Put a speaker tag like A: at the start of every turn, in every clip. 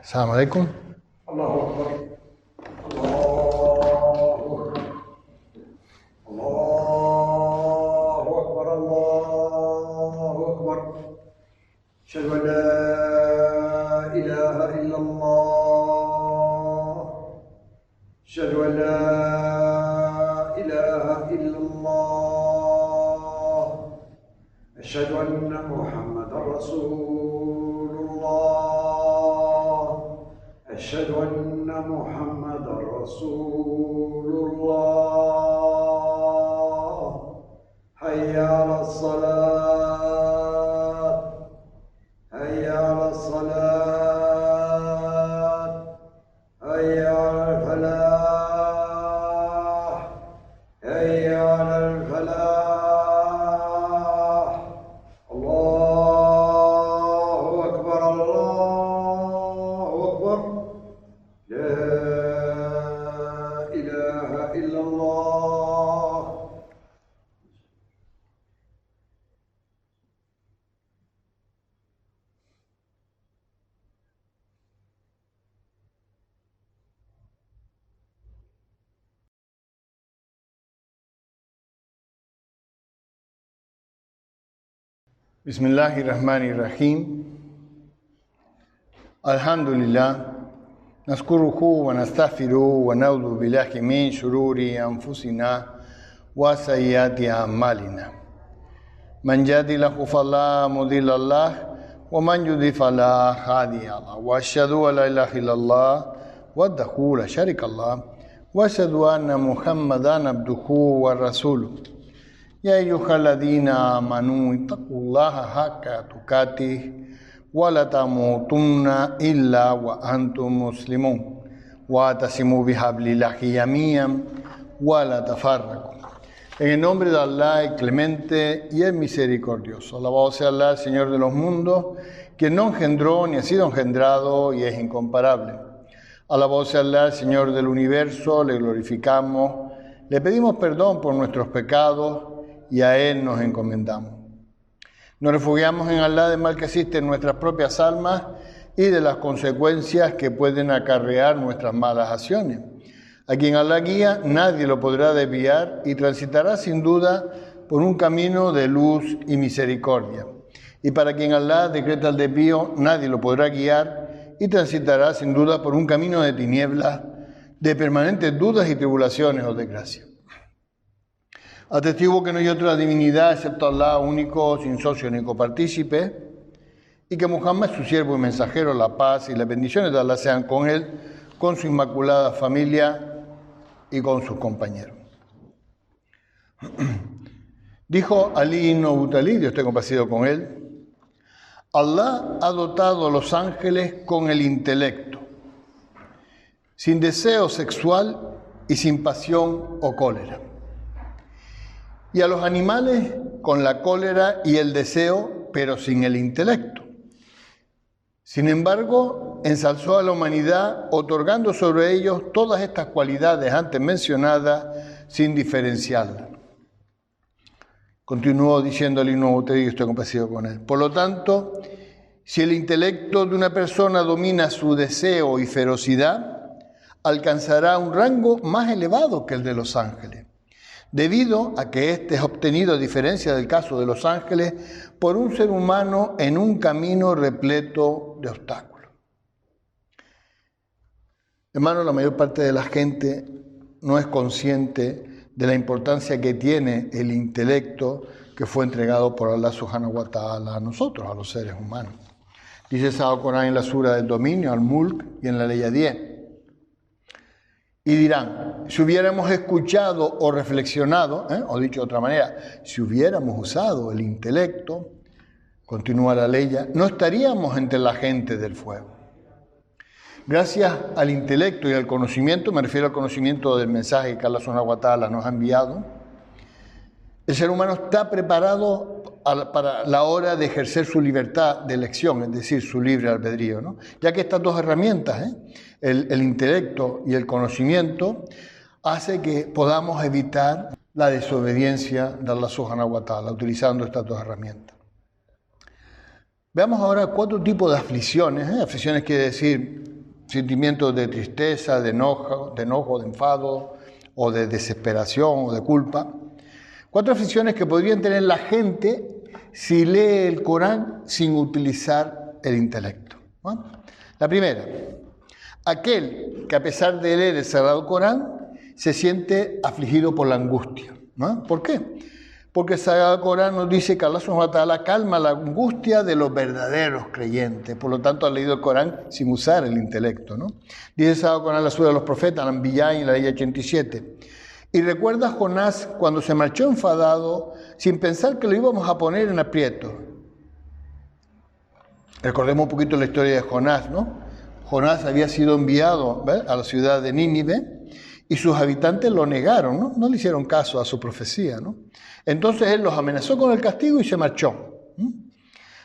A: Assalamu alaikum.
B: Allahu Akbar. Allahu Akbar. Allahu Akbar. Allahu Akbar. Ashhadu an la ilaha illallah. Ashhadu an la ilaha illallah. Ashhadu anna Muhammadar Rasulullah. أشهد أن محمد رسول الله. حي على الصلاة. حي على الصلاة. حي على الفلاح. حي على الفلاح. الله أكبر. الله أكبر. لا إله إلا الله.
A: Bismillahirrahmanirrahim. Alhamdulillah. نذكره ونستغفره ونعوذ بالله من شرور أنفسنا وسيئات أعمالنا من يهد الله فلا مضل له ومن يضلل فلا هادي له وأشهد أن لا إله إلا الله وحده لا شريك له وأشهد أن محمدا عبده ورسوله يا أيها الذين آمنوا اتقوا الله حق تقاته ولا تموتن إلا وأنتم مسلمون واعتصموا بحبل الله جميعا ولا تفرقوا. En el nombre de Allah, el clemente y el misericordioso. Alabado sea Allah, Señor de los mundos, quien no engendró ni ha sido engendrado y es incomparable. Alabado sea Allah, Señor del universo, le glorificamos, le pedimos perdón por nuestros pecados y a Él nos encomendamos. Nos refugiamos en Allah del mal que existe en nuestras propias almas y de las consecuencias que pueden acarrear nuestras malas acciones. A quien Allah guía, nadie lo podrá desviar y transitará sin duda por un camino de luz y misericordia. Y para quien Allah decreta el desvío, nadie lo podrá guiar y transitará sin duda por un camino de tinieblas, de permanentes dudas y tribulaciones o desgracias. Atestigo que no hay otra divinidad excepto Allah, único, sin socio ni copartícipe, y que Muhammad es su siervo y mensajero, la paz y las bendiciones de Allah sean con él, con su inmaculada familia y con sus compañeros. Dijo Ali ibn Abi Talib, Dios esté complacido con él, Allah ha dotado a los ángeles con el intelecto, sin deseo sexual y sin pasión o cólera. Y a los animales con la cólera y el deseo, pero sin el intelecto. Sin embargo, ensalzó a la humanidad, otorgando sobre ellos todas estas cualidades antes mencionadas, sin diferenciarlas. Continuó diciéndole, no te estoy complacido con él. Por lo tanto, si el intelecto de una persona domina su deseo y ferocidad, alcanzará un rango más elevado que el de los ángeles, debido a que éste es obtenido, a diferencia del caso de los ángeles, por un ser humano en un camino repleto de obstáculos. Hermano, la mayor parte de la gente no es consciente de la importancia que tiene el intelecto que fue entregado por Allah Subhanahu wa Ta'ala a nosotros, a los seres humanos. Dice el Sagrado Corán en la sura del dominio, al-Mulk, y en la ley 10. Y dirán, si hubiéramos escuchado o reflexionado, o dicho de otra manera, si hubiéramos usado el intelecto, continúa la ley, no estaríamos entre la gente del fuego. Gracias al intelecto y al conocimiento, me refiero al conocimiento del mensaje que Allah Subhanahu wa Ta'ala nos ha enviado, el ser humano está preparado para la hora de ejercer su libertad de elección, es decir, su libre albedrío, ¿no? Ya que estas dos herramientas, el intelecto y el conocimiento, hace que podamos evitar la desobediencia de Allah Subhanahu wa Ta'ala, utilizando estas dos herramientas. Veamos ahora 4 tipos de aflicciones. Aflicciones quiere decir sentimientos de tristeza, de enojo, de enfado, o de desesperación, o de culpa. 4 aflicciones que podrían tener la gente si lee el Corán sin utilizar el intelecto, ¿no? La primera, aquel que a pesar de leer el Sagrado Corán se siente afligido por la angustia, ¿no? ¿Por qué? Porque el Sagrado Corán nos dice que Allah subhanahu wa ta'ala calma la angustia de los verdaderos creyentes. Por lo tanto, ha leído el Corán sin usar el intelecto, ¿no? Dice el Sagrado Corán, la Sura de los Profetas, el Anbiya, en la ley 87. Y recuerda a Jonás cuando se marchó enfadado, sin pensar que lo íbamos a poner en aprieto. Recordemos un poquito la historia de Jonás, ¿no? Jonás había sido enviado, ¿ves?, a la ciudad de Nínive, y sus habitantes lo negaron, ¿no? No le hicieron caso a su profecía, ¿no? Entonces él los amenazó con el castigo y se marchó.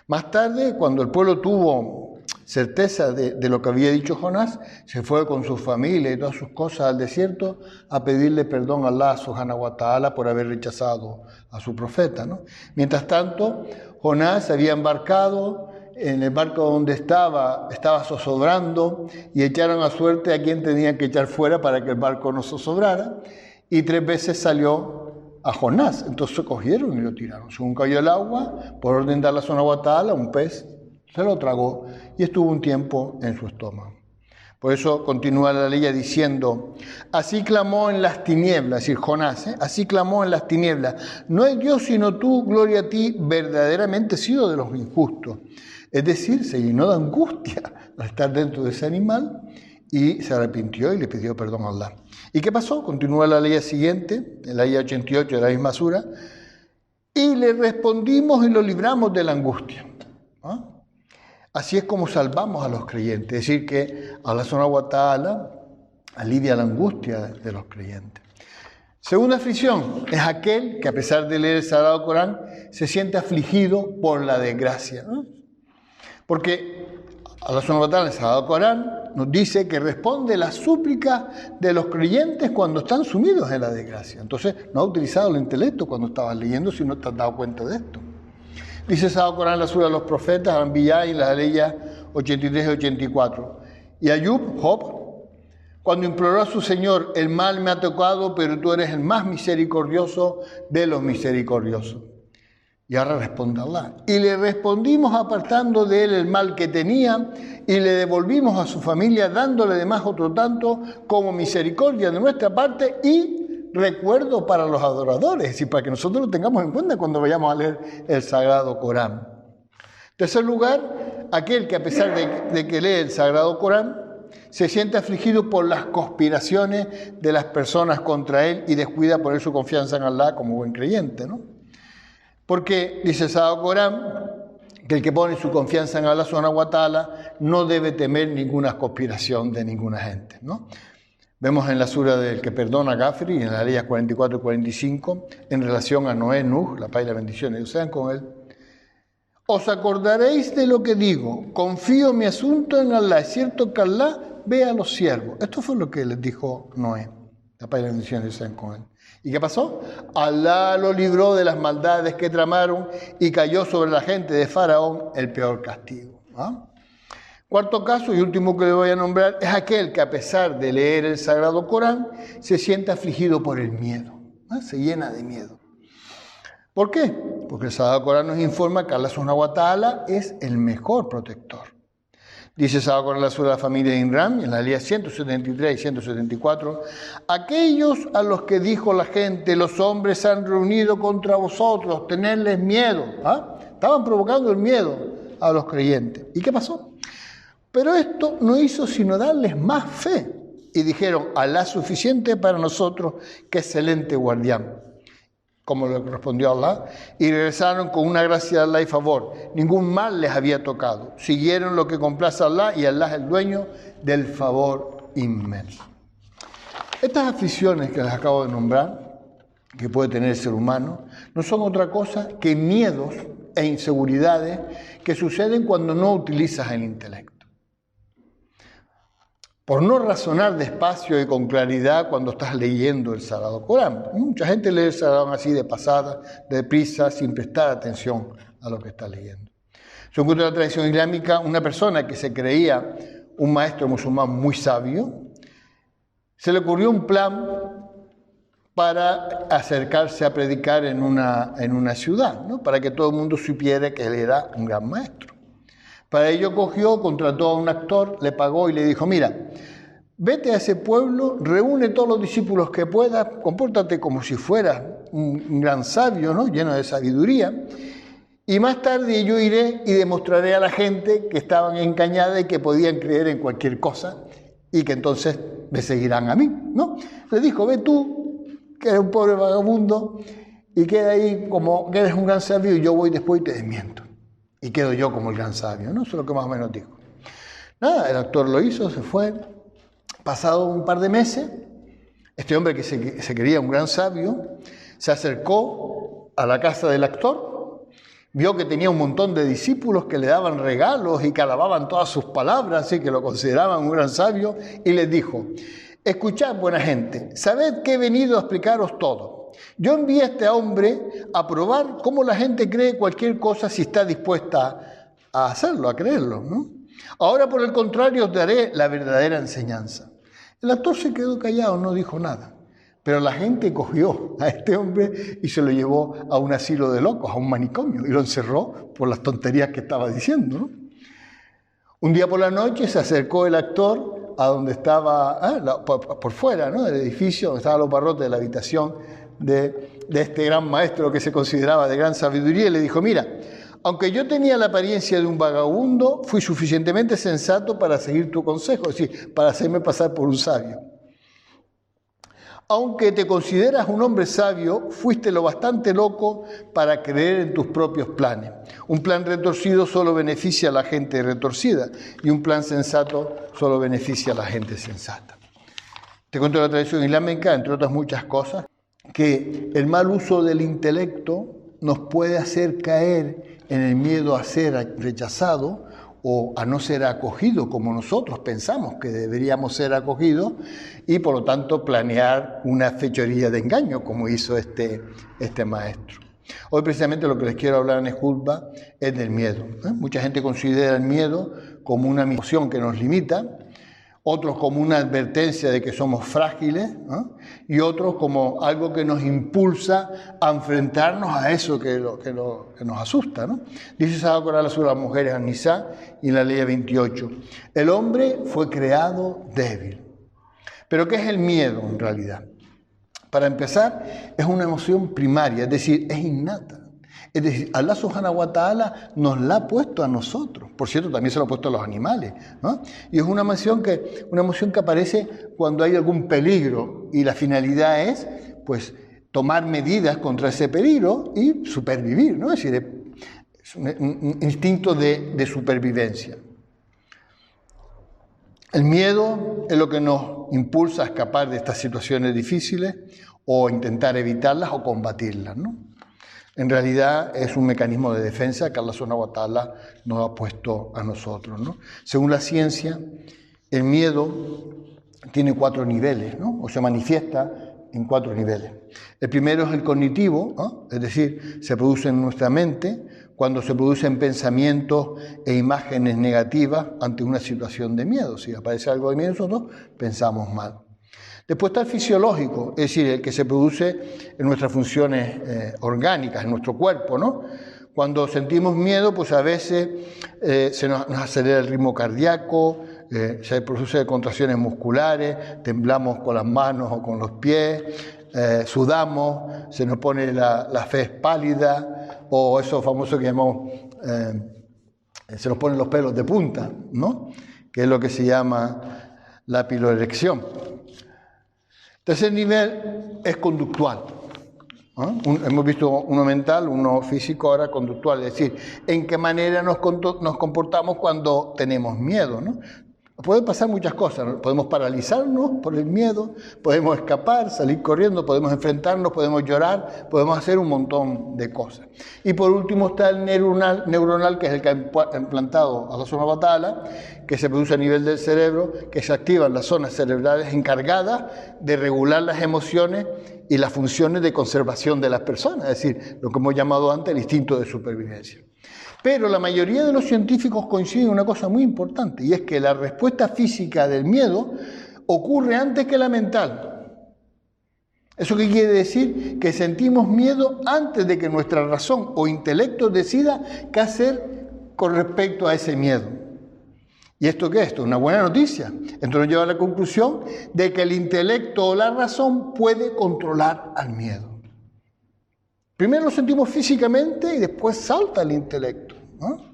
A: Más tarde, cuando el pueblo tuvo certeza de lo que había dicho Jonás, se fue con su familia y todas sus cosas al desierto a pedirle perdón a Allah subhanahu wa ta'ala por haber rechazado a su profeta, ¿no? Mientras tanto, Jonás había embarcado en el barco donde estaba zozobrando, y echaron a suerte a quien tenían que echar fuera para que el barco no zozobrara, y 3 veces salió a Jonás. Entonces cogieron y lo tiraron. Según cayó el agua, por orden de Allah subhanahu wa ta'ala, un pez se lo tragó y estuvo un tiempo en su estómago. Por eso continúa la ley diciendo, así clamó en las tinieblas, es decir, Jonás, así clamó en las tinieblas, no hay Dios sino tú, gloria a ti, verdaderamente he sido de los injustos. Es decir, se llenó de angustia al estar dentro de ese animal y se arrepintió y le pidió perdón a Allah. ¿Y qué pasó? Continúa la ley siguiente, en la ley 88 de la misma sura, y le respondimos y lo libramos de la angustia. ¿Ah? Así es como salvamos a los creyentes, es decir, que Allah subhanahu wa ta'ala alivia la angustia de los creyentes. Segunda aflicción es aquel que a pesar de leer el Sagrado Corán se siente afligido por la desgracia, ¿no? Porque Allah subhanahu wa ta'ala en el Sagrado Corán nos dice que responde las súplicas de los creyentes cuando están sumidos en la desgracia. Entonces no ha utilizado el intelecto cuando estabas leyendo si no te has dado cuenta de esto. Dice el Sagrado Corán, la Sura de los Profetas, Anbiya y las leyes 83 y 84. Y Ayub, Job, cuando imploró a su Señor, el mal me ha tocado, pero tú eres el más misericordioso de los misericordiosos. Y ahora responde Allah. Y le respondimos apartando de él el mal que tenía y le devolvimos a su familia dándole además otro tanto como misericordia de nuestra parte y recuerdo para los adoradores, es decir, para que nosotros lo tengamos en cuenta cuando vayamos a leer el Sagrado Corán. En tercer lugar, aquel que a pesar de que lee el Sagrado Corán se siente afligido por las conspiraciones de las personas contra él y descuida poner su confianza en Allah como buen creyente, ¿no? Porque dice el Sagrado Corán que el que pone su confianza en Allah subhanahu wa ta'ala no debe temer ninguna conspiración de ninguna gente, ¿no? Vemos en la sura del que perdona a Gafri, en las leyes 44 y 45, en relación a Noé, Nuh, la paz y la bendición, ellos sean con él. Os acordaréis de lo que digo, confío mi asunto en Allah, es cierto que Allah ve a los siervos. Esto fue lo que les dijo Noé, la paz y la bendición, ellos sean con él. ¿Y qué pasó? Allah lo libró de las maldades que tramaron y cayó sobre la gente de Faraón el peor castigo. ¿Ah? Cuarto caso y último que le voy a nombrar es aquel que a pesar de leer el Sagrado Corán se siente afligido por el miedo, ¿no? Se llena de miedo. ¿Por qué? Porque el Sagrado Corán nos informa que Allah subhanahu wa ta'ala es el mejor protector. Dice el Sagrado Corán en la sura de la familia de Imran, en la ley 173 y 174, aquellos a los que dijo la gente, los hombres se han reunido contra vosotros, tenerles miedo. ¿Ah? Estaban provocando el miedo a los creyentes. ¿Y qué pasó? Pero esto no hizo sino darles más fe. Y dijeron, Alá es suficiente para nosotros, qué excelente guardián. Como le respondió Allah, y regresaron con una gracia de Allah y favor. Ningún mal les había tocado. Siguieron lo que complace a Allah y Allah es el dueño del favor inmenso. Estas aflicciones que les acabo de nombrar, que puede tener el ser humano, no son otra cosa que miedos e inseguridades que suceden cuando no utilizas el intelecto. Por no razonar despacio y con claridad cuando estás leyendo el Sagrado Corán. Mucha gente lee el Sagrado así de pasada, de prisa, sin prestar atención a lo que está leyendo. Según la tradición islámica, una persona que se creía un maestro musulmán muy sabio, se le ocurrió un plan para acercarse a predicar en una ciudad, ¿no? Para que todo el mundo supiera que él era un gran maestro. Para ello contrató a un actor, le pagó y le dijo, mira, vete a ese pueblo, reúne todos los discípulos que puedas, compórtate como si fueras un gran sabio, ¿no? Lleno de sabiduría, y más tarde yo iré y demostraré a la gente que estaban engañadas y que podían creer en cualquier cosa y que entonces me seguirán a mí, ¿no? Le dijo, ve tú, que eres un pobre vagabundo, y queda ahí como que eres un gran sabio y yo voy después y te desmiento. Y quedo yo como el gran sabio, ¿no? Eso es lo que más o menos dijo. Nada, el actor lo hizo, se fue. Pasado un par de meses, este hombre que se creía un gran sabio, se acercó a la casa del actor, vio que tenía un montón de discípulos que le daban regalos y que alababan todas sus palabras y que lo consideraban un gran sabio, y les dijo, escuchad, buena gente, sabed que he venido a explicaros todo. Yo envié a este hombre a probar cómo la gente cree cualquier cosa si está dispuesta a hacerlo, a creerlo, ¿no? Ahora, por el contrario, os daré la verdadera enseñanza. El actor se quedó callado, no dijo nada. Pero la gente cogió a este hombre y se lo llevó a un asilo de locos, a un manicomio, y lo encerró por las tonterías que estaba diciendo, ¿no? Un día por la noche se acercó el actor a donde estaba, por fuera, ¿no?, del edificio, donde estaban los barrotes de la habitación de este gran maestro que se consideraba de gran sabiduría, y le dijo, mira, aunque yo tenía la apariencia de un vagabundo, fui suficientemente sensato para seguir tu consejo, es decir, para hacerme pasar por un sabio. Aunque te consideras un hombre sabio, fuiste lo bastante loco para creer en tus propios planes. Un plan retorcido solo beneficia a la gente retorcida y un plan sensato solo beneficia a la gente sensata. Te cuento la tradición islámica, entre otras muchas cosas, que el mal uso del intelecto nos puede hacer caer en el miedo a ser rechazado o a no ser acogido como nosotros pensamos que deberíamos ser acogidos, y por lo tanto planear una fechoría de engaño como hizo este maestro. Hoy precisamente lo que les quiero hablar en el Khutbah es del miedo. Mucha gente considera el miedo como una emoción que nos limita, otros como una advertencia de que somos frágiles, ¿no?, y otros como algo que nos impulsa a enfrentarnos a eso que nos asusta, ¿no? Dice Sagrado Corán a las mujeres An-Nisa y en la ley 28, el hombre fue creado débil. ¿Pero qué es el miedo en realidad? Para empezar, es una emoción primaria, es decir, es innata. Es decir, Allah Subhanahu wa Ta'ala nos la ha puesto a nosotros. Por cierto, también se lo ha puesto a los animales, ¿no? Y es una emoción que aparece cuando hay algún peligro y la finalidad es, pues, tomar medidas contra ese peligro y supervivir, ¿no? Es decir, es un instinto de supervivencia. El miedo es lo que nos impulsa a escapar de estas situaciones difíciles o intentar evitarlas o combatirlas, ¿no? En realidad es un mecanismo de defensa que Allah Subhanahu wa Ta'ala nos ha puesto a nosotros, ¿no? Según la ciencia, el miedo tiene 4 niveles, ¿no? O se manifiesta en 4 niveles. El primero es el cognitivo, ¿no? Es decir, se produce en nuestra mente cuando se producen pensamientos e imágenes negativas ante una situación de miedo. Si aparece algo de miedo, nosotros pensamos mal. Después está el fisiológico, es decir, el que se produce en nuestras funciones orgánicas, en nuestro cuerpo, ¿no? Cuando sentimos miedo, pues a veces se nos acelera el ritmo cardíaco, se producen contracciones musculares, temblamos con las manos o con los pies, sudamos, se nos pone la fez pálida, o eso famoso que llamamos, se nos ponen los pelos de punta, ¿no?, que es lo que se llama la piloerección. Tercer nivel es conductual. Hemos visto uno mental, uno físico, ahora conductual, es decir, en qué manera nos comportamos cuando tenemos miedo, ¿no? Pueden pasar muchas cosas, ¿no? Podemos paralizarnos por el miedo, podemos escapar, salir corriendo, podemos enfrentarnos, podemos llorar, podemos hacer un montón de cosas. Y por último está el neuronal, que es el que ha implantado Allah Subhanahu wa Ta'ala, que se produce a nivel del cerebro, que se activan las zonas cerebrales encargadas de regular las emociones y las funciones de conservación de las personas, es decir, lo que hemos llamado antes el instinto de supervivencia. Pero la mayoría de los científicos coinciden en una cosa muy importante, y es que la respuesta física del miedo ocurre antes que la mental. ¿Eso qué quiere decir? Que sentimos miedo antes de que nuestra razón o intelecto decida qué hacer con respecto a ese miedo. ¿Y esto qué es? Esto es una buena noticia. Esto nos lleva a la conclusión de que el intelecto o la razón puede controlar al miedo. Primero lo sentimos físicamente y después salta el intelecto, ¿no?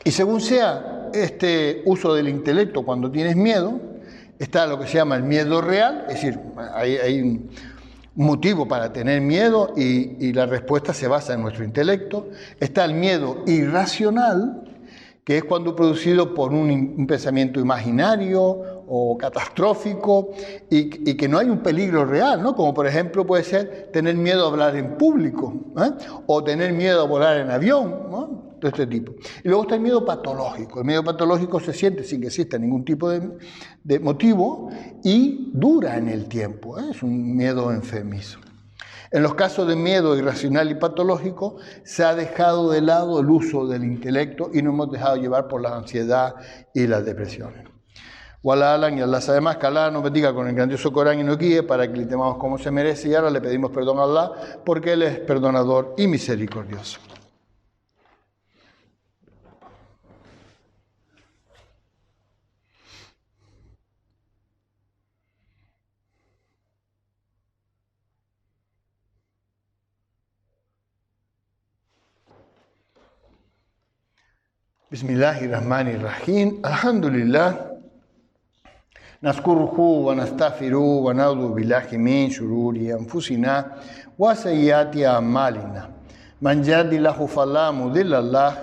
A: Y según sea este uso del intelecto cuando tienes miedo, está lo que se llama el miedo real, es decir, hay un motivo para tener miedo y la respuesta se basa en nuestro intelecto. Está el miedo irracional, que es cuando producido por un pensamiento imaginario o catastrófico y que no hay un peligro real, ¿no? Como por ejemplo puede ser tener miedo a hablar en público, o tener miedo a volar en avión, ¿no? De este tipo. Y luego está el miedo patológico. El miedo patológico se siente sin que exista ningún tipo de motivo y dura en el tiempo, es un miedo enfermizo. En los casos de miedo irracional y patológico se ha dejado de lado el uso del intelecto y nos hemos dejado llevar por la ansiedad y las depresiones. Wallah Alam, y Allah sabe más, que Allah nos bendiga con el grandioso Corán y nos guíe para que le temamos como se merece, y ahora le pedimos perdón a Allah porque Él es perdonador y misericordioso. Bismillahirrahmanirrahim. Alhamdulillah. Nazkuruhu wa nastaghfiruhu wa na'udhu billahi min shururi anfusina wa sayyiati a'malina. Man yahdihillahu fala mudilla lahu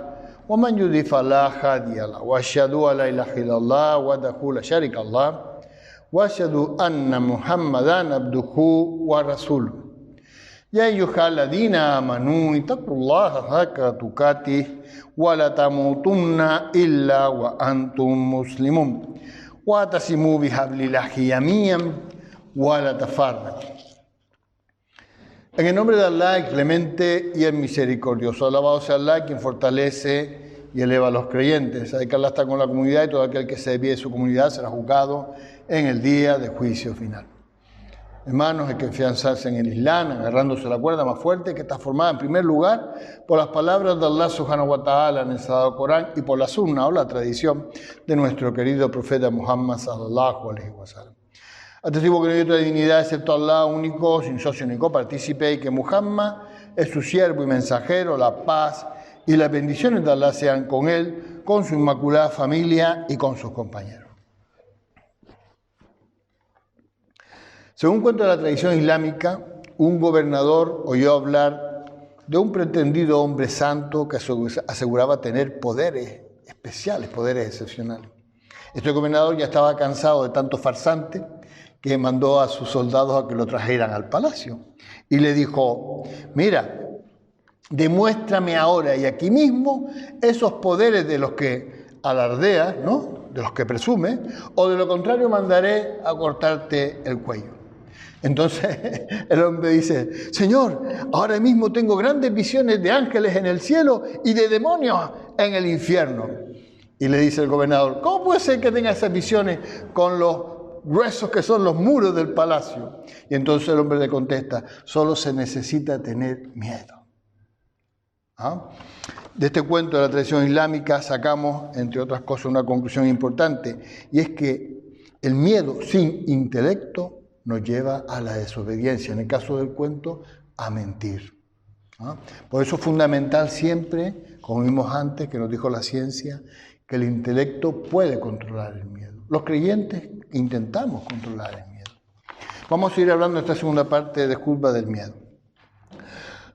A: wa man yudlil fala hadiya lahu. Wa asyhadu an la ilaha illallah wahdahu la syarika lahu wa asyhadu anna Muhammadan abduhu wa rasuluhu. Ya ayyuhalladhina amanu ittaqullaha haqqa tuqatih wa la tamutunna illa wa antum muslimun wa tasimu bihablillahi jami'an wa la tafarraqu. En el nombre de Allah, el clemente y el misericordioso. Alabado sea Allah, quien fortalece y eleva a los creyentes. Sabe que Allah está con la comunidad y todo aquel que se desvíe de su comunidad será juzgado en el día de juicio final. Hermanos, hay que afianzarse en el Islam, agarrándose la cuerda más fuerte, que está formada en primer lugar por las palabras de Allah subhanahu wa ta'ala en el Sagrado Corán y por la sunna o la tradición de nuestro querido profeta Muhammad sallallahu alaihi wa sallam. Atestigo que no hay otra divinidad excepto Allah único, sin socio ni copartícipe, y que Muhammad es su siervo y mensajero. La paz y las bendiciones de Allah sean con él, con su inmaculada familia y con sus compañeros. Según cuenta la tradición islámica, un gobernador oyó hablar de un pretendido hombre santo que aseguraba tener poderes especiales, poderes excepcionales. Este gobernador ya estaba cansado de tanto farsante que mandó a sus soldados a que lo trajeran al palacio. Y le dijo, mira, demuéstrame ahora y aquí mismo esos poderes de los que alardeas, ¿no? De los que presumes, o de lo contrario mandaré a cortarte el cuello. Entonces el hombre dice, Señor, ahora mismo tengo grandes visiones de ángeles en el cielo y de demonios en el infierno. Y le dice el gobernador, ¿cómo puede ser que tenga esas visiones con los gruesos que son los muros del palacio? Y entonces el hombre le contesta, solo se necesita tener miedo. ¿Ah? De este cuento de la tradición islámica sacamos, entre otras cosas, una conclusión importante, y es que el miedo sin intelecto nos lleva a la desobediencia, en el caso del cuento, a mentir. ¿Ah? Por eso es fundamental siempre, como vimos antes, que nos dijo la ciencia, que el intelecto puede controlar el miedo. Los creyentes intentamos controlar el miedo. Vamos a ir hablando en esta segunda parte de Khutba del miedo.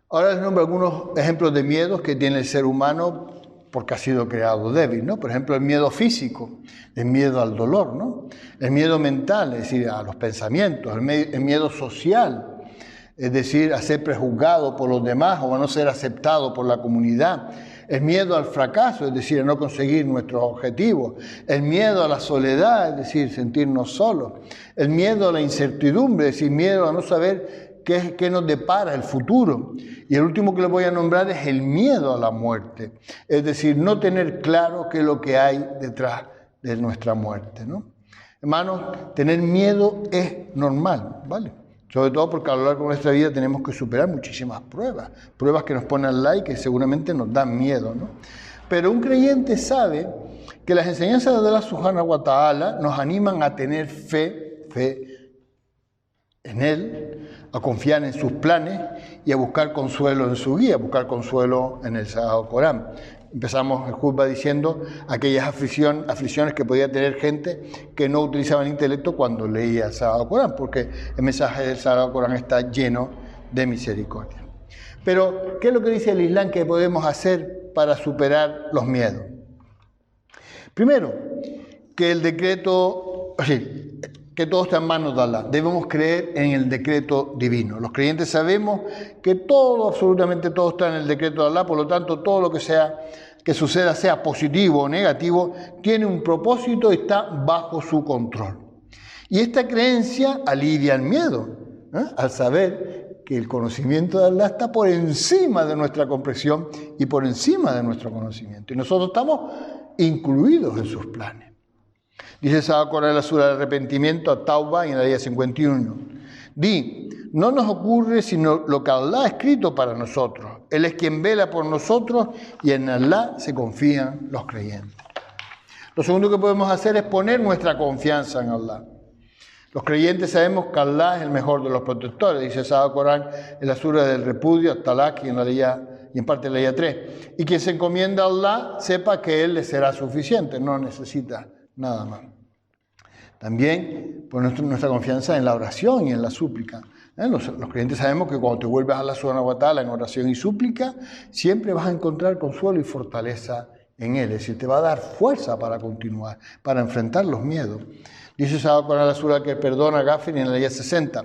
A: Ahora les nombro algunos ejemplos de miedos que tiene el ser humano porque ha sido creado débil, ¿no? Por ejemplo, el miedo físico, el miedo al dolor, ¿no? El miedo mental, es decir, a los pensamientos, el miedo social, es decir, a ser prejuzgado por los demás o a no ser aceptado por la comunidad. El miedo al fracaso, es decir, a no conseguir nuestros objetivos. El miedo a la soledad, es decir, sentirnos solos. El miedo a la incertidumbre, es decir, miedo a no saber qué nos depara el futuro. Y el último que les voy a nombrar es el miedo a la muerte. Es decir, no tener claro qué es lo que hay detrás de nuestra muerte, ¿no? Hermanos, tener miedo es normal, ¿vale? Sobre todo porque a lo largo de nuestra vida tenemos que superar muchísimas pruebas que nos ponen al lado y que seguramente nos dan miedo, ¿no? Pero un creyente sabe que las enseñanzas de Allah Subhanahu wa Ta'ala nos animan a tener fe en Él, a confiar en sus planes y a buscar consuelo en su guía, a buscar consuelo en el Sagrado Corán. Empezamos el Jutba diciendo aquellas aflicciones que podía tener gente que no utilizaba el intelecto cuando leía el Sagrado Corán, porque el mensaje del Sagrado Corán está lleno de misericordia. Pero, ¿qué es lo que dice el Islam que podemos hacer para superar los miedos? Primero, que el decreto, que todo está en manos de Allah. Debemos creer en el decreto divino. Los creyentes sabemos que todo, absolutamente todo está en el decreto de Allah, por lo tanto, todo lo que suceda, sea positivo o negativo, tiene un propósito y está bajo su control. Y esta creencia alivia el miedo, al saber que el conocimiento de Allah está por encima de nuestra comprensión y por encima de nuestro conocimiento. Y nosotros estamos incluidos en sus planes. Dice Sagrado Corán en la sura del arrepentimiento, a Tauba, en la ayah 51. Di, no nos ocurre sino lo que Allah ha escrito para nosotros. Él es quien vela por nosotros y en Allah se confían los creyentes. Lo segundo que podemos hacer es poner nuestra confianza en Allah. Los creyentes sabemos que Allah es el mejor de los protectores, dice Sagrado Corán en la sura del repudio, Talaq, y en parte de la ayah 3. Y quien se encomienda a Allah, sepa que Él le será suficiente, no necesita nada más. También poner nuestra confianza en la oración y en la súplica. Los creyentes sabemos que cuando te vuelves a Allah Subhanahu wa Ta'ala en oración y súplica, siempre vas a encontrar consuelo y fortaleza en Él. Es decir, te va a dar fuerza para continuar, para enfrentar los miedos. Dice Sagrado Corán la sura que perdona Gáfir en la ayah 60.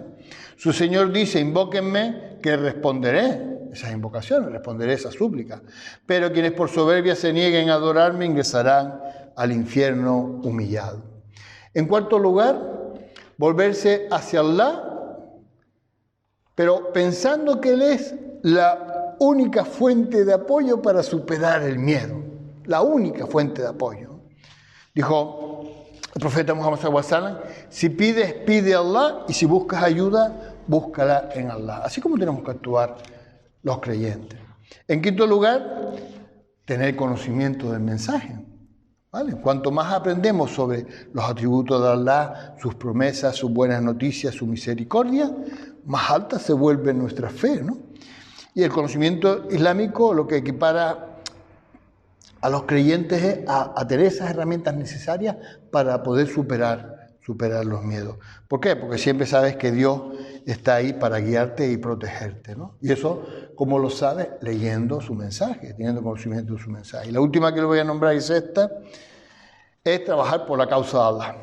A: Su Señor dice, invóquenme que responderé esas invocaciones, responderé esas súplicas. Pero quienes por soberbia se nieguen a adorarme ingresarán al infierno humillado. En cuarto lugar, volverse hacia Allah, pero pensando que Él es la única fuente de apoyo para superar el miedo. La única fuente de apoyo. Dijo el profeta Muhammad sallallahu alaihi wasallam, si pides, pide a Allah, y si buscas ayuda, búscala en Allah. Así como tenemos que actuar los creyentes. En quinto lugar, tener conocimiento del mensaje. ¿Vale? Cuanto más aprendemos sobre los atributos de Allah, sus promesas, sus buenas noticias, su misericordia, más alta se vuelve nuestra fe, ¿no? Y el conocimiento islámico lo que equipara a los creyentes es a tener esas herramientas necesarias para poder superar los miedos. ¿Por qué? Porque siempre sabes que Dios está ahí para guiarte y protegerte, ¿no? Y eso, ¿cómo lo sabes? Leyendo su mensaje, teniendo conocimiento de su mensaje. Y la última que le voy a nombrar es esta, es trabajar por la causa de Allah.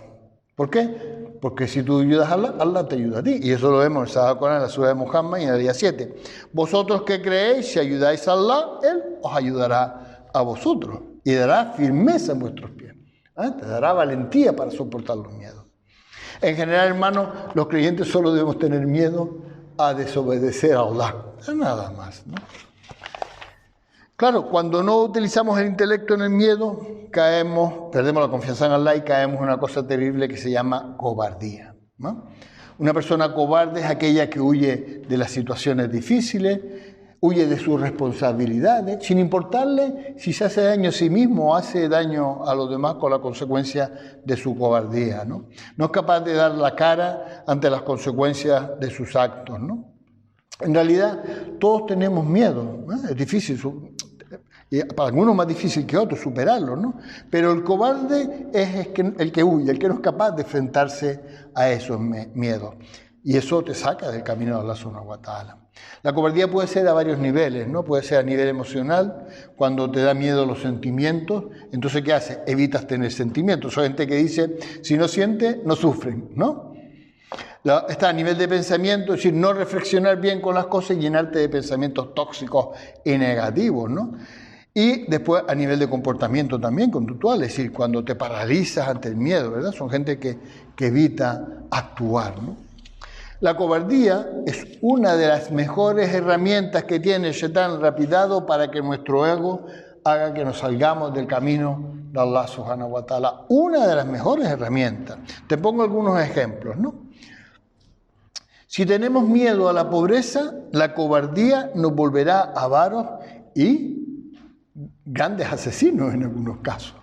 A: ¿Por qué? Porque si tú ayudas a Allah, Allah te ayuda a ti. Y eso lo vemos en el Sagrado Corán, en la sura de Muhammad y en el día 7. Vosotros que creéis, si ayudáis a Allah, Él os ayudará a vosotros y dará firmeza en vuestros pies. Te dará valentía para soportar los miedos. En general, hermanos, los creyentes solo debemos tener miedo a desobedecer a Allah. Nada más, ¿no? Claro, cuando no utilizamos el intelecto en el miedo, perdemos la confianza en Allah y caemos en una cosa terrible que se llama cobardía, ¿no? Una persona cobarde es aquella que huye de las situaciones difíciles, huye de sus responsabilidades, sin importarle si se hace daño a sí mismo o hace daño a los demás con la consecuencia de su cobardía, ¿no? No es capaz de dar la cara ante las consecuencias de sus actos, ¿no? En realidad, todos tenemos miedo, ¿no? Es difícil, y para algunos más difícil que otros superarlo, ¿no? Pero el cobarde es el que huye, el que no es capaz de enfrentarse a esos miedos. Y eso te saca del camino de Allah Subhanahu wa Ta'ala. La cobardía puede ser a varios niveles, ¿no? Puede ser a nivel emocional, cuando te da miedo los sentimientos. Entonces, ¿qué haces? Evitas tener sentimientos. Hay gente que dice, si no siente, no sufren, ¿no? Está a nivel de pensamiento, es decir, no reflexionar bien con las cosas y llenarte de pensamientos tóxicos y negativos, ¿no? Y después a nivel de comportamiento también conductual, es decir, cuando te paralizas ante el miedo, ¿verdad? Son gente que evita actuar, ¿no? La cobardía es una de las mejores herramientas que tiene el Shaitán rapidado para que nuestro ego haga que nos salgamos del camino de Allah subhanahu wa ta'ala. Una de las mejores herramientas. Te pongo algunos ejemplos, ¿no? Si tenemos miedo a la pobreza, la cobardía nos volverá avaros y grandes asesinos en algunos casos.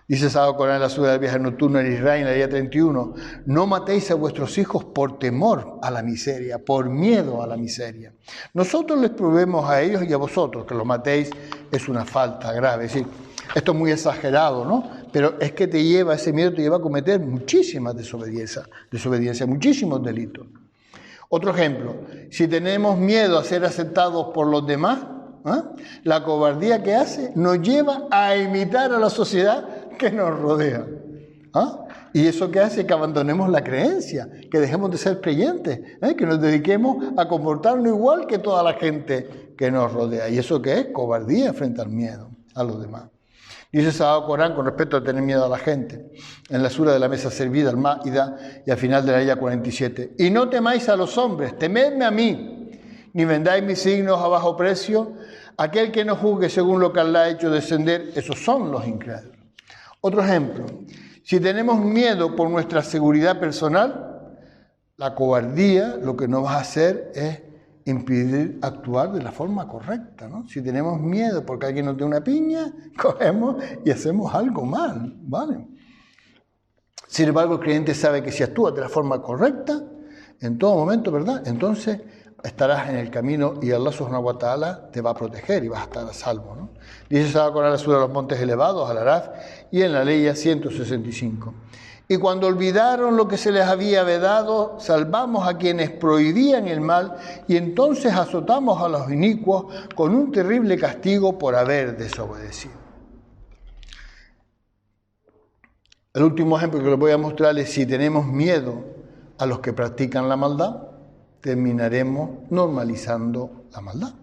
A: Dice Sagrado Corán en la Sura del Viaje Nocturno en Israel, en la día 31, no matéis a vuestros hijos por temor a la miseria, por miedo a la miseria. Nosotros les proveemos a ellos y a vosotros, que los matéis es una falta grave. Es decir, esto es muy exagerado, ¿no? Pero es que ese miedo te lleva a cometer muchísimas desobediencias, muchísimos delitos. Otro ejemplo, si tenemos miedo a ser aceptados por los demás, la cobardía que hace nos lleva a imitar a la sociedad que nos rodea. Y eso que hace que abandonemos la creencia, que dejemos de ser creyentes, que nos dediquemos a comportarnos igual que toda la gente que nos rodea. ¿Y eso qué es? Cobardía frente al miedo a los demás. Dice el Sagrado Corán con respecto a tener miedo a la gente, en la sura de la mesa servida, al Maida, y al final de la ayah 47. Y no temáis a los hombres, temedme a mí, ni vendáis mis signos a bajo precio. Aquel que no juzgue según lo que Allah ha hecho descender, esos son los incrédulos. Otro ejemplo, si tenemos miedo por nuestra seguridad personal, la cobardía lo que nos va a hacer es impedir actuar de la forma correcta, ¿no? Si tenemos miedo porque alguien nos dé una piña, cogemos y hacemos algo mal, ¿vale? Sin embargo, el creyente sabe que si actúas de la forma correcta, en todo momento, ¿verdad? Entonces estarás en el camino y Allah subhanahu wa ta'ala te va a proteger y vas a estar a salvo, ¿no? Dice Sagrado Corán en la sura de los montes elevados, Al-Araf, y en la ley 165. Y cuando olvidaron lo que se les había vedado, salvamos a quienes prohibían el mal y entonces azotamos a los inicuos con un terrible castigo por haber desobedecido. El último ejemplo que les voy a mostrar es si tenemos miedo a los que practican la maldad, terminaremos normalizando la maldad.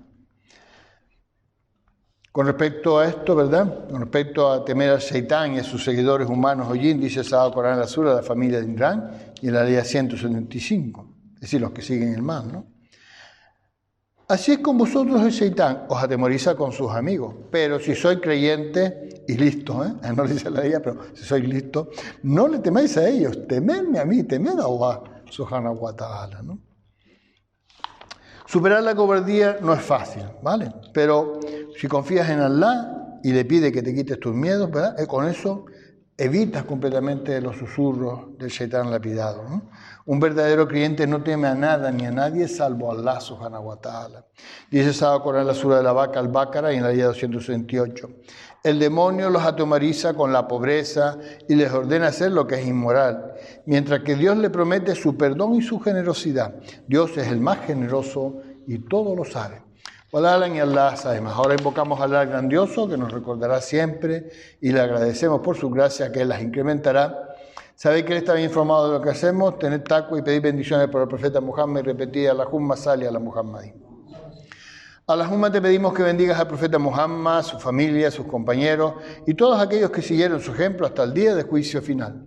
A: Con respecto a esto, ¿verdad? Con respecto a temer al Shaitán y a sus seguidores humanos o jin, dice el Sagrado Corán en la sura de la familia de Imrán y en la ley 175, es decir, los que siguen el mal, ¿no? Así es con vosotros el Shaitán, os atemoriza con sus amigos, pero si sois creyentes y listos, no le dice la ley, pero si sois listos, no le temáis a ellos, temedme a mí, temed a Allah subhanahu wa ta'ala, ¿no? Superar la cobardía no es fácil, ¿vale? Pero si confías en Allah y le pides que te quites tus miedos, ¿verdad? Con eso evitas completamente los susurros del Shaitán lapidado, ¿no? Un verdadero creyente no teme a nada ni a nadie salvo a Allah subhanahu wa ta'ala. Dice el Sagrado Corán en la sura de la vaca al-Baqara y en la ayah 268. El demonio los atemoriza con la pobreza y les ordena hacer lo que es inmoral, mientras que Dios le promete su perdón y su generosidad. Dios es el más generoso y todo lo sabe. Wallah y Allah sabemos. Ahora invocamos a Allah grandioso que nos recordará siempre y le agradecemos por su gracia que Él las incrementará. Sabéis que Él está bien informado de lo que hacemos, tened taqwa y pedid bendiciones por el profeta Muhammad y repetid Allahumma salli ala Muhammadin. Allahumma te pedimos que bendigas al profeta Muhammad, su familia, sus compañeros y todos aquellos que siguieron su ejemplo hasta el día del juicio final.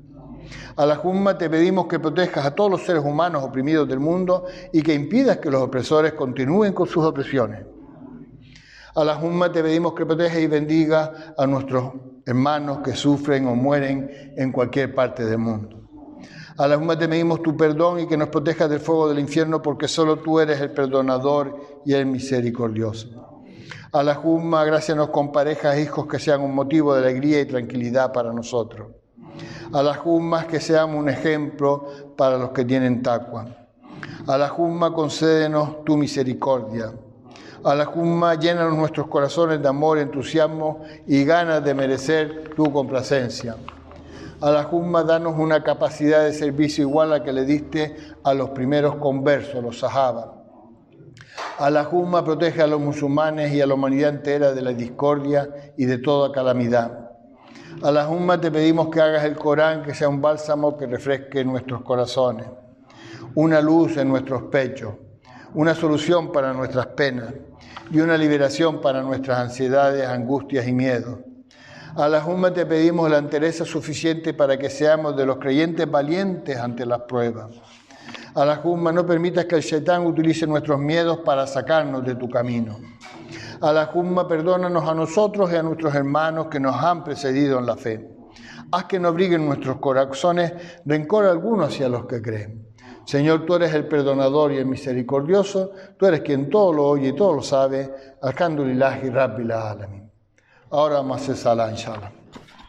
A: Allahumma te pedimos que protejas a todos los seres humanos oprimidos del mundo y que impidas que los opresores continúen con sus opresiones. Allahumma te pedimos que protejas y bendigas a nuestros hermanos que sufren o mueren en cualquier parte del mundo. Allahumma te pedimos tu perdón y que nos protejas del fuego del infierno porque solo tú eres el perdonador y el misericordioso. Allahumma, grácianos con parejas e hijos que sean un motivo de alegría y tranquilidad para nosotros. Allahumma, que seamos un ejemplo para los que tienen taqwa. Allahumma, concédenos tu misericordia. Allahumma, llénanos nuestros corazones de amor, entusiasmo y ganas de merecer tu complacencia. Allahumma, danos una capacidad de servicio igual a la que le diste a los primeros conversos, los sahaba. Allahumma, protege a los musulmanes y a la humanidad entera de la discordia y de toda calamidad. Allahumma, te pedimos que hagas el Corán que sea un bálsamo que refresque nuestros corazones, una luz en nuestros pechos, una solución para nuestras penas y una liberación para nuestras ansiedades, angustias y miedos. Allahumma, te pedimos la entereza suficiente para que seamos de los creyentes valientes ante las pruebas. Allahumma, no permitas que el Shaitán utilice nuestros miedos para sacarnos de tu camino. Allahumma, perdónanos a nosotros y a nuestros hermanos que nos han precedido en la fe. Haz que no abriguen en nuestros corazones rencor alguno hacia los que creen. Señor, tú eres el perdonador y el misericordioso, tú eres quien todo lo oye y todo lo sabe. Alhamdulillahi Rabbil Alamin. Ahora vamos a hacer salah, inshallah.